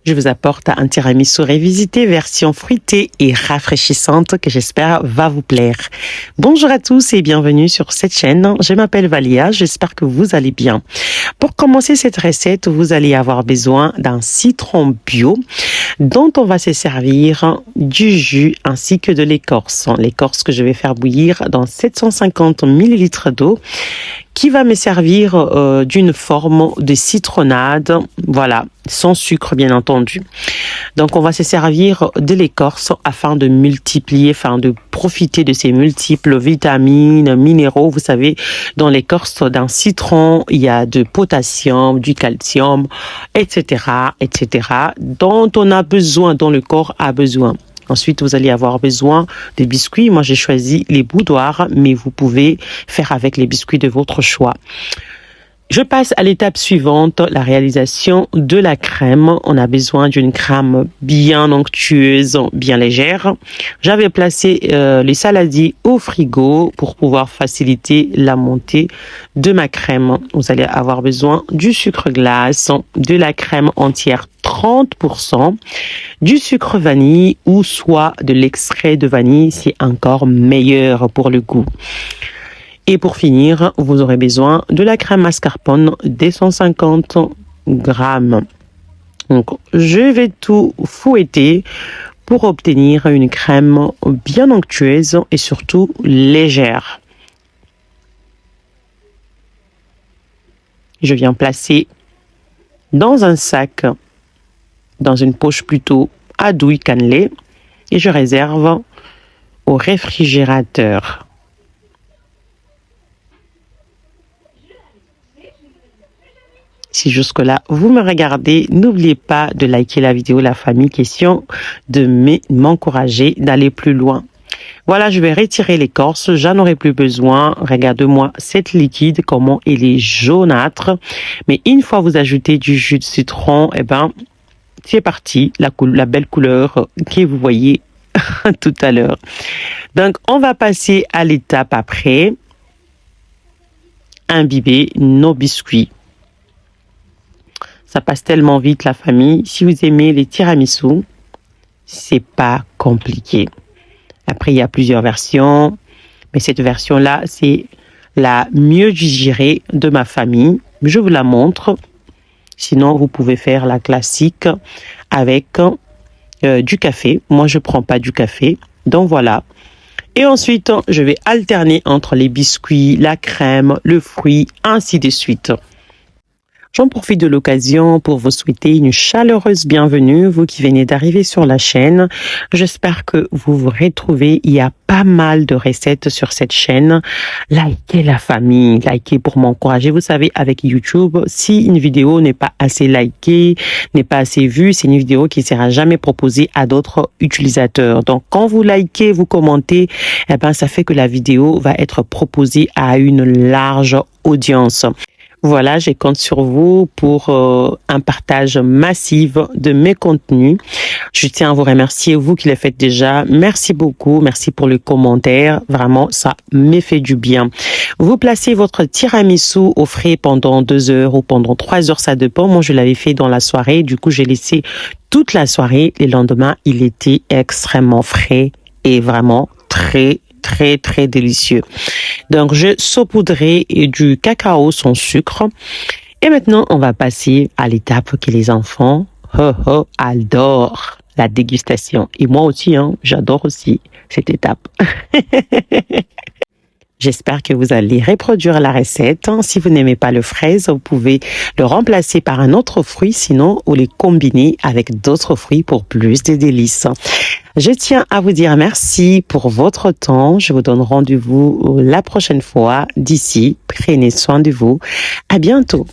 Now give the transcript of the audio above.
Je vous apporte un tiramisu révisité version fruitée et rafraîchissante que j'espère va vous plaire. Bonjour à tous et bienvenue sur cette chaîne. Je m'appelle Valia, j'espère que vous allez bien. Pour commencer cette recette, vous allez avoir besoin d'un citron bio dont on va se servir du jus ainsi que de l'écorce. L'écorce que je vais faire bouillir dans 750 ml d'eau qui va me servir d'une forme de citronnade, voilà, sans sucre bien entendu. Donc on va se servir de l'écorce afin de multiplier, afin de profiter de ces multiples vitamines, minéraux. Vous savez, dans l'écorce d'un citron, il y a de potassium, du calcium, etc., etc., dont on a besoin, dont le corps a besoin. Ensuite, vous allez avoir besoin de biscuits. Moi, j'ai choisi les boudoirs, mais vous pouvez faire avec les biscuits de votre choix. Je passe à l'étape suivante, la réalisation de la crème. On a besoin d'une crème bien onctueuse, bien légère. J'avais placé les saladiers au frigo pour pouvoir faciliter la montée de ma crème. Vous allez avoir besoin du sucre glace, de la crème entière 30%, du sucre vanille ou soit de l'extrait de vanille, c'est encore meilleur pour le goût. Et pour finir, vous aurez besoin de la crème mascarpone des 150 grammes. Donc, je vais tout fouetter pour obtenir une crème bien onctueuse et surtout légère. Je viens placer dans un sac, dans une poche plutôt à douille cannelée et je réserve au réfrigérateur. Si jusque-là, vous me regardez, n'oubliez pas de liker la vidéo, la famille, question de m'encourager d'aller plus loin. Voilà, je vais retirer l'écorce, j'en aurai plus besoin. Regardez-moi cette liquide, comment elle est jaunâtre. Mais une fois vous ajoutez du jus de citron, eh ben, c'est parti, la belle couleur que vous voyez tout à l'heure. Donc, on va passer à l'étape après. Imbiber nos biscuits. Ça passe tellement vite, la famille. Si vous aimez les tiramisu, c'est pas compliqué. Après, il y a plusieurs versions, mais cette version-là, c'est la mieux digérée de ma famille. Je vous la montre. Sinon, vous pouvez faire la classique avec du café. Moi, je prends pas du café. Donc, voilà. Et ensuite, je vais alterner entre les biscuits, la crème, le fruit, ainsi de suite. J'en profite de l'occasion pour vous souhaiter une chaleureuse bienvenue, vous qui venez d'arriver sur la chaîne. J'espère que vous vous retrouvez. Il y a pas mal de recettes sur cette chaîne. Likez la famille, likez pour m'encourager. Vous savez, avec YouTube, si une vidéo n'est pas assez likée, n'est pas assez vue, c'est une vidéo qui ne sera jamais proposée à d'autres utilisateurs. Donc, quand vous likez, vous commentez, eh ben, ça fait que la vidéo va être proposée à une large audience. Voilà, je compte sur vous pour un partage massif de mes contenus. Je tiens à vous remercier, vous qui le faites déjà. Merci beaucoup, merci pour le commentaire. Vraiment, ça me fait du bien. Vous placez votre tiramisu au frais pendant 2 heures ou pendant 3 heures, ça dépend. Moi, je l'avais fait dans la soirée. Du coup, j'ai laissé toute la soirée. Le lendemain, il était extrêmement frais et vraiment très délicieux. Donc, je saupoudrerai du cacao sans sucre. Et maintenant, on va passer à l'étape que les enfants adorent, la dégustation. Et moi aussi, j'adore aussi cette étape. J'espère que vous allez reproduire la recette. Si vous n'aimez pas le fraise, vous pouvez le remplacer par un autre fruit, sinon, ou les combiner avec d'autres fruits pour plus de délices. Je tiens à vous dire merci pour votre temps. Je vous donne rendez-vous la prochaine fois. D'ici, prenez soin de vous. À bientôt.